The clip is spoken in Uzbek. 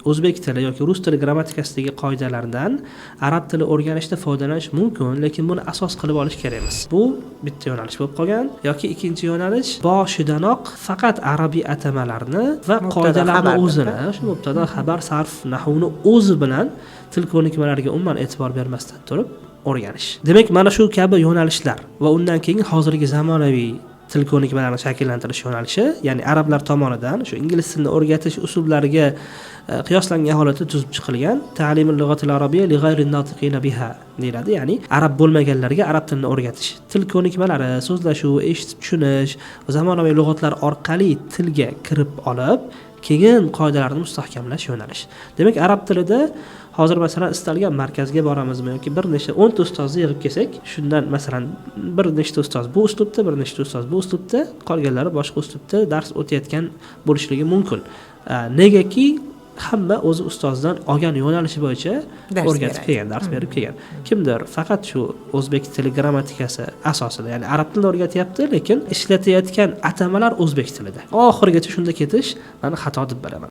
o'zbek tili yoki rus tili grammatikasidagi qoidalardan arab tili o'rganishda foydalanish mumkin, lekin buni asos qilib olish kerak emas. Bu bitta yo'nalish bo'lib qolgan. Yoki ikkinchi yo'nalish boshidanoq faqat arabiy atamalarni va qoidalarni o'zini, shu mubtada, xabar, sarf, nahvni o'zi bilan til ko'nikmalariga umuman e'tibor bermasdan turib o'rganish. Demak, mana shu kabi yo'nalishlar va undan keyin hozirgi zamonaviy til ko'nikmalarini shakllantirish yo'nalishi, ya'ni arablar tomonidan shu ingliz tilini o'rgatish usullariga qiyoslangan holatda tuzib chiqilgan ta'limul lughatil arabiyya li ghayri notiqina biha deyiladi. Ya'ni arab bo'lmaganlarga arab tilini o'rgatish. Til ko'nikmalari, so'zlashuv, eshitib tushunish va zamonaviy lug'atlar orqali tilga kirib olib, keyin qoidalarni mustahkamlash yo'nalish. Demak, arab tilida hozir masalan istalgan markazga boramizmi yoki bir nechta 10 ta ustozni yig'ib kelsak, shundan masalan bir nechta ustoz bu uslubda, bir nechta ustoz bu uslubda, qolganlari boshqa uslubda dars o'tayotgan bo'lishligi mumkin. Negaki hamma o'zi ustozdan olgan yo'nalishi bo'yicha o'rgatib kelgan, dars berib kelgan. Kimdir faqat shu o'zbek tili grammatikasi asosida, ya'ni arab tilini o'rgatyapti, lekin ishlatayotgan atamalar o'zbek tilida. Oxirigacha shunda ketish meni xato deb bilaman.